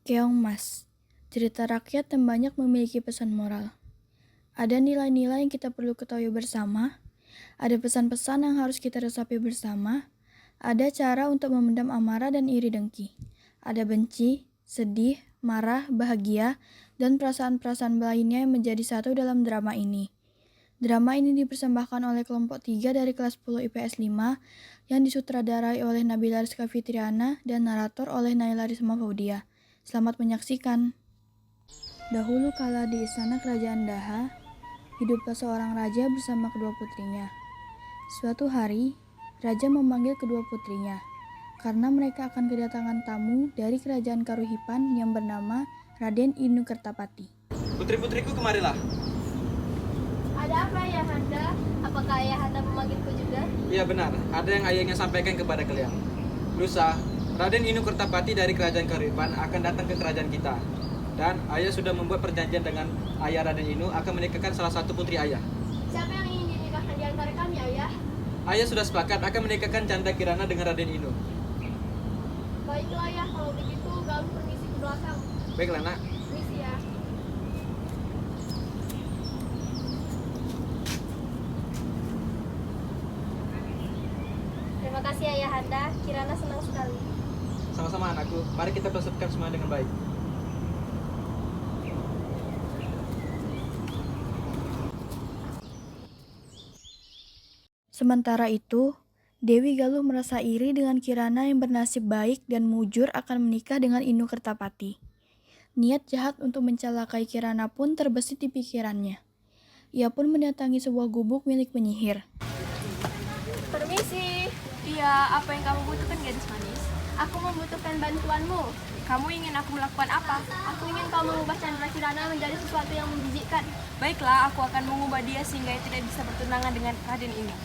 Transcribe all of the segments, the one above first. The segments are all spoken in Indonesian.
Keong Mas, cerita rakyat yang banyak memiliki pesan moral. Ada nilai-nilai yang kita perlu ketahui bersama, ada pesan-pesan yang harus kita resapi bersama, ada cara untuk memendam amarah dan iri dengki, ada benci, sedih, marah, bahagia, dan perasaan-perasaan lainnya yang menjadi satu dalam drama ini. Drama ini dipersembahkan oleh kelompok 3 dari kelas 10 IPS 5 yang disutradarai oleh Nabila Rizka Fitriana dan narator oleh Naila Risma Faudia. Selamat menyaksikan. Dahulu kala di istana kerajaan Daha, hiduplah seorang raja bersama kedua putrinya. Suatu hari, raja memanggil kedua putrinya, karena mereka akan kedatangan tamu dari kerajaan Karuhipan yang bernama Raden Inu Kertapati. Putri-putriku, kemarilah. Ada apa Ayahanda? Apakah Ayahanda memanggilku juga? Iya benar, ada yang ayahnya sampaikan kepada kalian. Lusa, Raden Inu Kertapati dari kerajaan Karuhipan akan datang ke kerajaan kita. Dan ayah sudah membuat perjanjian dengan ayah Raden Inu akan menikahkan salah satu putri ayah. Siapa yang ingin dinikahkan di antara kami, Ayah? Ayah sudah sepakat akan menikahkan Chandra Kirana dengan Raden Inu. Baiklah Ayah, kalau begitu Galuh permisi ke belakang. Baiklah nak. Permisi ya. Terima kasih Ayahanda, Kirana senang sekali. Sama-sama anakku, mari kita persiapkan semua dengan baik. Sementara itu, Dewi Galuh merasa iri dengan Kirana yang bernasib baik dan mujur akan menikah dengan Inu Kertapati. Niat jahat untuk mencelakai Kirana pun terbesit di pikirannya. Ia pun mendatangi sebuah gubuk milik penyihir. Permisi. Iya, apa yang kamu butuhkan, gadis manis? Aku membutuhkan bantuanmu. Kamu ingin aku melakukan apa? Aku ingin kau mengubah Chandra Kirana menjadi sesuatu yang menjijikkan. Baiklah, aku akan mengubah dia sehingga ia tidak bisa bertunangan dengan Raden ini.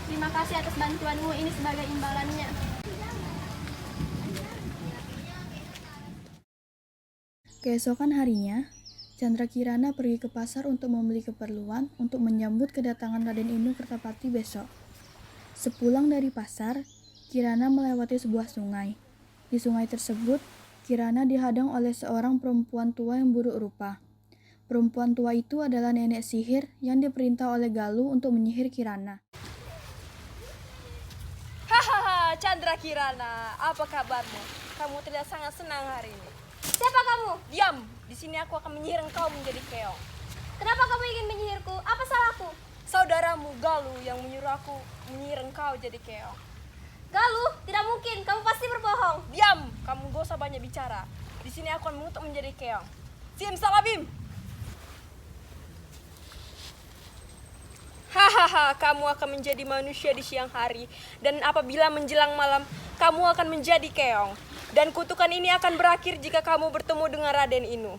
Terima kasih atas bantuanmu, ini sebagai imbalannya. Keesokan harinya, Chandra Kirana pergi ke pasar untuk membeli keperluan untuk menyambut kedatangan Raden Inu Kertapati besok. Sepulang dari pasar, Kirana melewati sebuah sungai. Di sungai tersebut, Kirana dihadang oleh seorang perempuan tua yang buruk rupa. Perempuan tua itu adalah nenek sihir yang diperintah oleh Galuh untuk menyihir Kirana. Hahaha, Chandra Kirana, apa kabarmu? Kamu terlihat sangat senang hari ini. Siapa kamu? Diam, di sini aku akan menyihir engkau menjadi keong. Kenapa kamu ingin menyihirku? Apa salahku? Saudaramu Galuh yang menyuruh aku menyihir engkau jadi keong. Galuh, tidak mungkin. Kamu pasti berbohong. Diam, kamu gak usah banyak bicara. Di sini aku akan mengutuk menjadi keong. Simsalabim. Hahaha, kamu akan menjadi manusia di siang hari, dan apabila menjelang malam, kamu akan menjadi keong. Dan kutukan ini akan berakhir jika kamu bertemu dengan Raden Inu.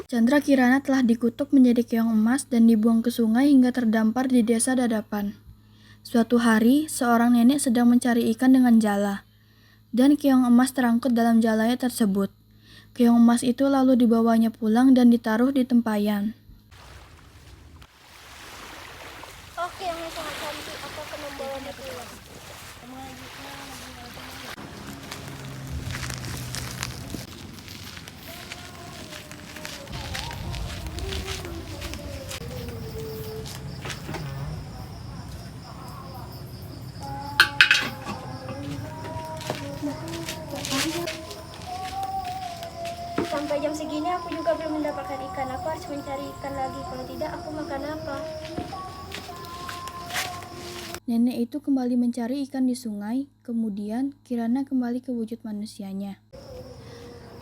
Chandra Kirana telah dikutuk menjadi keong emas dan dibuang ke sungai hingga terdampar di desa Dadapan. Suatu hari, seorang nenek sedang mencari ikan dengan jala, dan keong emas terangkut dalam jalanya tersebut. Keong emas itu lalu dibawanya pulang dan ditaruh di tempayan. Oke, yang sangat cantik. Aku akan membawanya pulang. Sampai jam segini aku juga belum mendapatkan ikan. Aku harus mencari ikan lagi. Kalau tidak, aku makan apa? Nenek itu kembali mencari ikan di sungai, kemudian Kirana kembali ke wujud manusianya.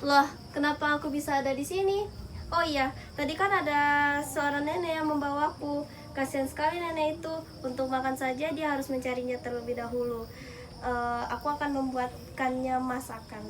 Loh, kenapa aku bisa ada di sini? Oh iya, tadi kan ada seorang nenek yang membawaku. Kasihan sekali nenek itu. Untuk makan saja dia harus mencarinya terlebih dahulu. Aku akan membuatkannya masakan.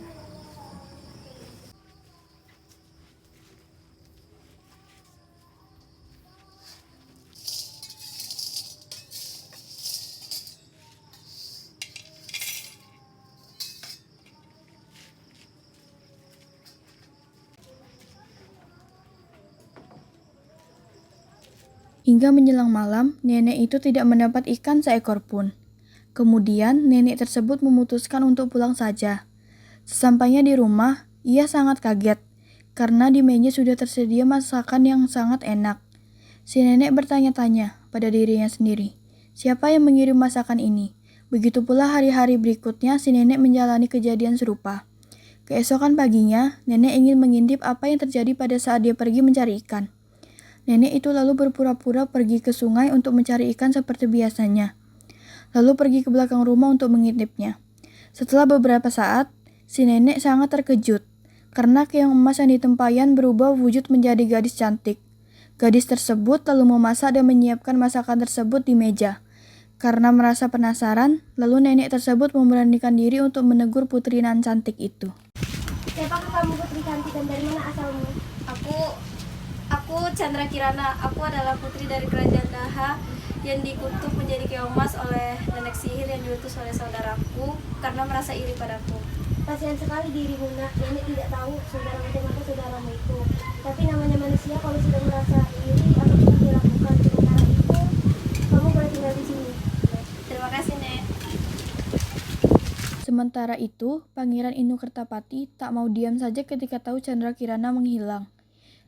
Hingga menjelang malam, nenek itu tidak mendapat ikan seekor pun. Kemudian, nenek tersebut memutuskan untuk pulang saja. Sesampainya di rumah, ia sangat kaget karena di meja sudah tersedia masakan yang sangat enak. Si nenek bertanya-tanya pada dirinya sendiri, siapa yang mengirim masakan ini? Begitu pula hari-hari berikutnya si nenek menjalani kejadian serupa. Keesokan paginya, nenek ingin mengintip apa yang terjadi pada saat dia pergi mencari ikan. Nenek itu lalu berpura-pura pergi ke sungai untuk mencari ikan seperti biasanya. Lalu pergi ke belakang rumah untuk mengintipnya. Setelah beberapa saat, si nenek sangat terkejut karena keong emas yang ditempayan berubah wujud menjadi gadis cantik. Gadis tersebut lalu memasak dan menyiapkan masakan tersebut di meja. Karena merasa penasaran, lalu nenek tersebut memberanikan diri untuk menegur putri nan cantik itu. Siapakah kamu putri cantik dan dari mana asalmu? Aku Chandra Kirana. Aku adalah putri dari kerajaan Daha yang dikutuk menjadi keong emas oleh nenek sihir yang diutus oleh saudaraku karena merasa iri padaku. Kasihan sekali dirimu, nak. Nenek tidak tahu saudara macam apa saudaramu itu. Tapi namanya manusia, kalau sudah merasa iri apa yang dilakukan. Sementara itu, kamu boleh tinggal di sini. Terima kasih, Nek. Sementara itu, Pangeran Inu Kertapati tak mau diam saja ketika tahu Chandra Kirana menghilang.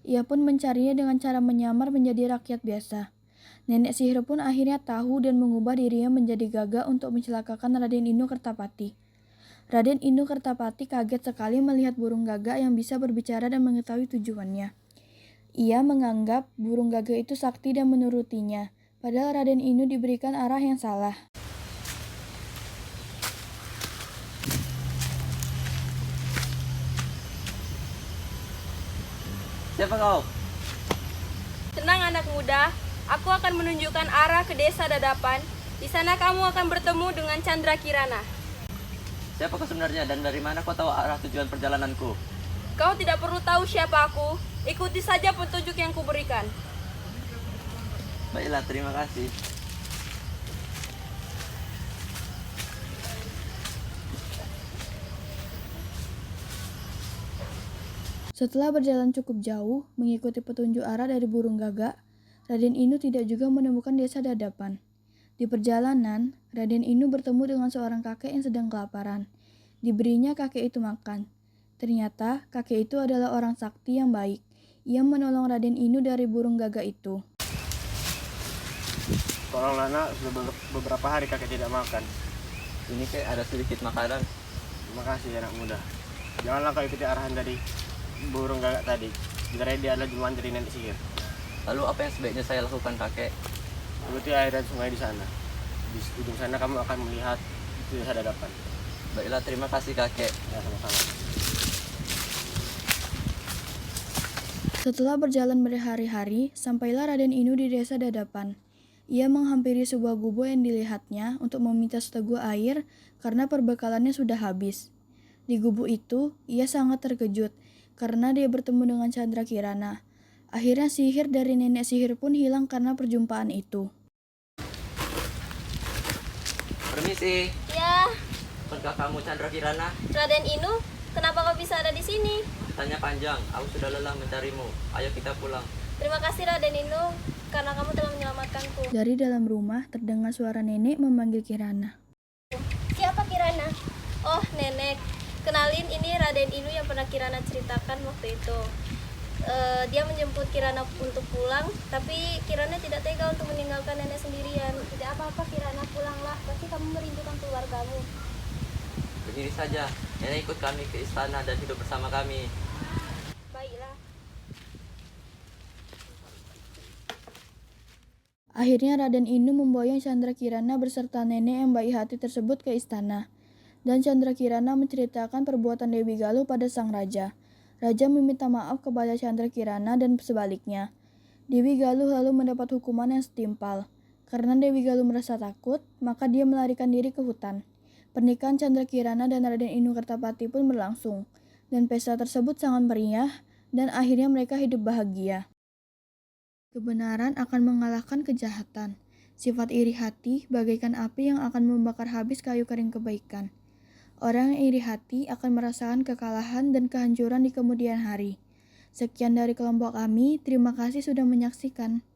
Ia pun mencarinya dengan cara menyamar menjadi rakyat biasa. Nenek sihir pun akhirnya tahu dan mengubah dirinya menjadi gagak untuk mencelakakan Raden Inu Kertapati. Raden Inu Kertapati kaget sekali melihat burung gagak yang bisa berbicara dan mengetahui tujuannya. Ia menganggap burung gagak itu sakti dan menurutinya, padahal Raden Inu diberikan arah yang salah. Siapa kau? Tenang anak muda, aku akan menunjukkan arah ke desa Dadapan. Di sana kamu akan bertemu dengan Chandra Kirana. Siapa kau sebenarnya dan dari mana kau tahu arah tujuan perjalananku? Kau tidak perlu tahu siapa aku, ikuti saja petunjuk yang kuberikan. Baiklah, terima kasih. Setelah berjalan cukup jauh, mengikuti petunjuk arah dari burung gagak, Raden Inu tidak juga menemukan desa Dadapan. Di perjalanan, Raden Inu bertemu dengan seorang kakek yang sedang kelaparan. Diberinya kakek itu makan. Ternyata, kakek itu adalah orang sakti yang baik. Ia menolong Raden Inu dari burung gagak itu. Tolonglah nak, sudah beberapa hari kakek tidak makan. Ini kayak ada sedikit makanan. Terima kasih anak muda. Janganlah kau ikuti arahan dari burung gagak tadi. Sebenarnya dia adalah jelmaan dari nenek sihir. Lalu apa yang sebaiknya saya lakukan, kakek? Ikuti air dan sungai di sana. Di ujung sana kamu akan melihat desa Dadapan. Baiklah, terima kasih, kakek. Ya, sama-sama. Setelah berjalan berhari-hari, sampailah Raden Inu di desa Dadapan. Ia menghampiri sebuah gubuk yang dilihatnya untuk meminta seteguk air karena perbekalannya sudah habis. Di gubuk itu, ia sangat terkejut karena dia bertemu dengan Chandra Kirana. Akhirnya sihir dari nenek sihir pun hilang karena perjumpaan itu. Permisi, Ya, apakah kamu Chandra Kirana? Raden Inu, kenapa kau bisa ada di sini? Tanya panjang, aku sudah lelah mencarimu. Ayo kita pulang. Terima kasih Raden Inu, karena kamu telah menyelamatkanku. Dari dalam rumah terdengar suara nenek memanggil Kirana. Siapa Kirana? Oh, nenek. Kenalin, ini Raden Inu yang pernah Kirana ceritakan waktu itu. Dia menjemput Kirana untuk pulang, tapi Kirana tidak tega untuk meninggalkan nenek sendirian. Tidak apa-apa Kirana, pulanglah. Pasti kamu merindukan keluargamu. Begini saja, nenek ikut kami ke istana dan hidup bersama kami. Baiklah. Akhirnya Raden Inu memboyong Chandra Kirana beserta nenek yang baik hati tersebut ke istana. Dan Chandra Kirana menceritakan perbuatan Dewi Galuh pada sang raja. Raja meminta maaf kepada Chandra Kirana dan sebaliknya. Dewi Galuh lalu mendapat hukuman yang setimpal. Karena Dewi Galuh merasa takut, maka dia melarikan diri ke hutan. Pernikahan Chandra Kirana dan Raden Inu Kertapati pun berlangsung. Dan pesta tersebut sangat meriah dan akhirnya mereka hidup bahagia. Kebenaran akan mengalahkan kejahatan. Sifat iri hati bagaikan api yang akan membakar habis kayu kering kebaikan. Orang yang iri hati akan merasakan kekalahan dan kehancuran di kemudian hari. Sekian dari kelompok kami, terima kasih sudah menyaksikan.